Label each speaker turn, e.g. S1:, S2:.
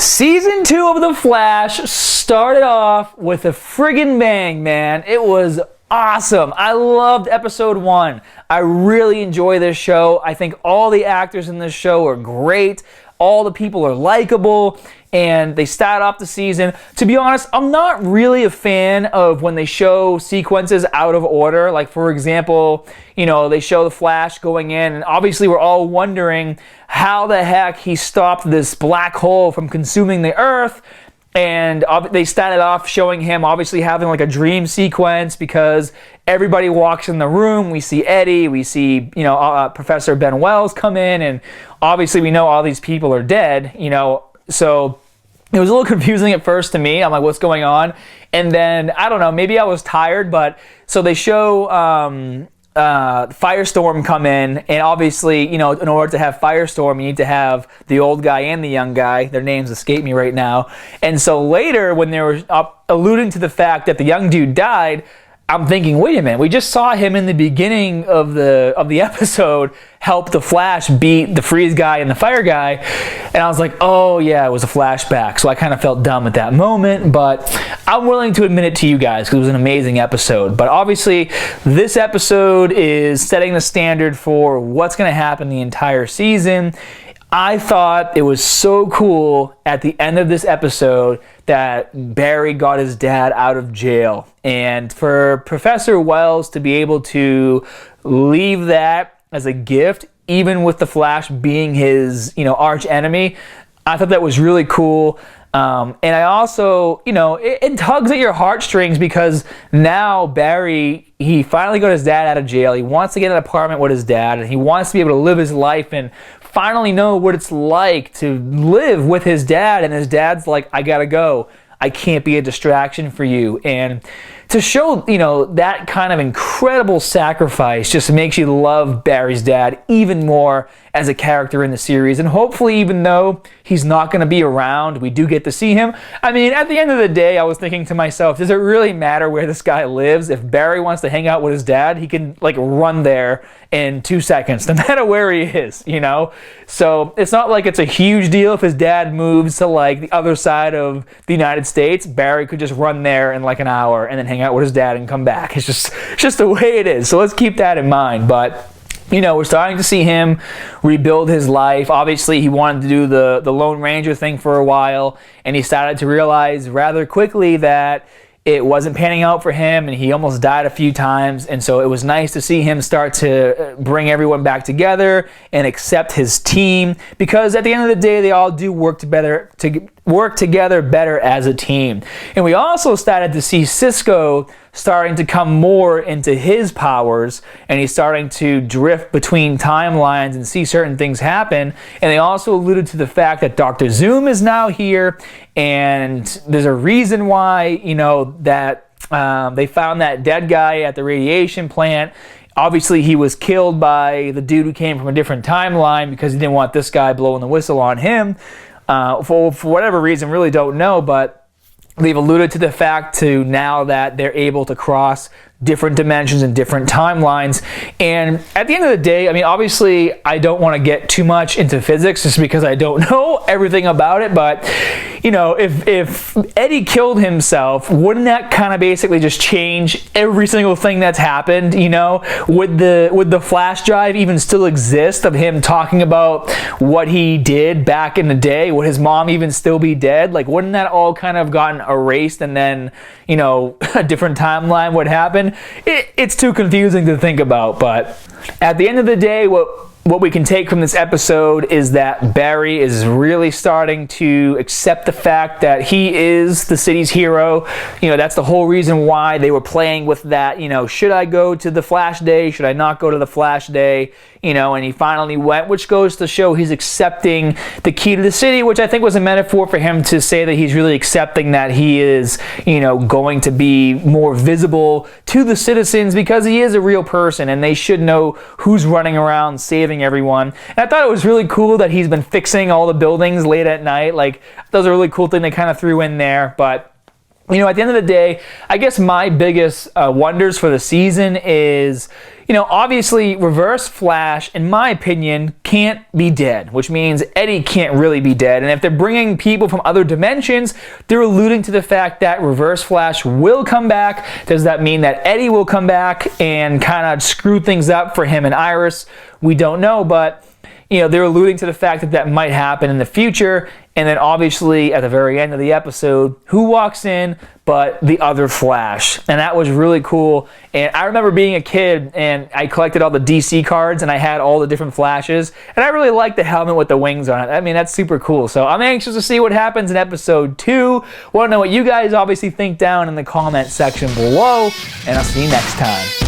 S1: Season 2 of The Flash started off with a friggin' bang, man. It was awesome. I loved episode 1. I really enjoy this show. I think all the actors in this show are great. All the people are likable, and they start off the season. To be honest, I'm not really a fan of when they show sequences out of order. Like, for example, they show the Flash going in, and obviously we're all wondering how the heck he stopped this black hole from consuming the Earth. And they started off showing him obviously having like a dream sequence because everybody walks in the room. We see Eddie, we see, Professor Ben Wells come in, and obviously we know all these people are dead, so it was a little confusing at first to me. I'm like, what's going on? And then, I don't know, maybe I was tired, but so they show Firestorm come in, and obviously, in order to have Firestorm, you need to have the old guy and the young guy. Their names escape me right now. And so later, when they were alluding to the fact that the young dude died, I'm thinking, wait a minute, we just saw him in the beginning of the episode help the Flash beat the Freeze guy and the Fire guy, and I was like, oh yeah, it was a flashback. So I kind of felt dumb at that moment, but I'm willing to admit it to you guys because it was an amazing episode. But obviously, this episode is setting the standard for what's going to happen the entire season. I thought it was so cool at the end of this episode that Barry got his dad out of jail. And for Professor Wells to be able to leave that as a gift, even with the Flash being his, arch enemy, I thought that was really cool. And I also, it tugs at your heartstrings because now Barry, he finally got his dad out of jail. He wants to get an apartment with his dad, and he wants to be able to live his life and finally know what it's like to live with his dad. And his dad's like, I gotta go. I can't be a distraction for you. And to show, that kind of incredible sacrifice just makes you love Barry's dad even more as a character in the series. And hopefully, even though he's not going to be around, we do get to see him. I mean, at the end of the day, I was thinking to myself, does it really matter where this guy lives? If Barry wants to hang out with his dad, he can run there in 2 seconds, no matter where he is, So it's not like it's a huge deal if his dad moves to the other side of the United States. Barry could just run there in an hour and then hang out with his dad and come back. It's just the way it is. So let's keep that in mind. But we're starting to see him rebuild his life. Obviously, he wanted to do the Lone Ranger thing for a while, and he started to realize rather quickly that it wasn't panning out for him, and he almost died a few times. And so it was nice to see him start to bring everyone back together and accept his team, because at the end of the day, they all do work together better as a team. And we also started to see Cisco starting to come more into his powers, and he's starting to drift between timelines and see certain things happen. And they also alluded to the fact that Dr. Zoom is now here, and there's a reason why, that they found that dead guy at the radiation plant. Obviously, he was killed by the dude who came from a different timeline because he didn't want this guy blowing the whistle on him. For whatever reason, really don't know, but they've alluded to the fact to now that they're able to cross different dimensions and different timelines. And at the end of the day, I mean, obviously, I don't want to get too much into physics just because I don't know everything about it, but if Eddie killed himself, wouldn't that kind of basically just change every single thing that's happened? Would the flash drive even still exist of him talking about what he did back in the day? Would his mom even still be dead? Wouldn't that all kind of gotten erased, and then a different timeline would happen? It's too confusing to think about. But at the end of the day, what we can take from this episode is that Barry is really starting to accept the fact that he is the city's hero. That's the whole reason why they were playing with that, should I go to the Flash Day? Should I not go to the Flash Day? And he finally went, which goes to show he's accepting the key to the city, which I think was a metaphor for him to say that he's really accepting that he is, going to be more visible to the citizens because he is a real person and they should know who's running around saving everyone. And I thought it was really cool that he's been fixing all the buildings late at night. That was a really cool thing they kind of threw in there. But You know, at the end of the day, I guess my biggest wonders for the season is, you know, obviously Reverse Flash, in my opinion, can't be dead, which means Eddie can't really be dead. And if they're bringing people from other dimensions, they're alluding to the fact that Reverse Flash will come back. Does that mean that Eddie will come back and kind of screw things up for him and Iris? We don't know, but you know, they're alluding to the fact that that might happen in the future. And then obviously at the very end of the episode, who walks in but the other Flash? And that was really cool. And I remember being a kid and I collected all the DC cards and I had all the different Flashes. And I really liked the helmet with the wings on it. I mean, that's super cool. So I'm anxious to see what happens in episode 2. Want to know what you guys obviously think down in the comment section below. And I'll see you next time.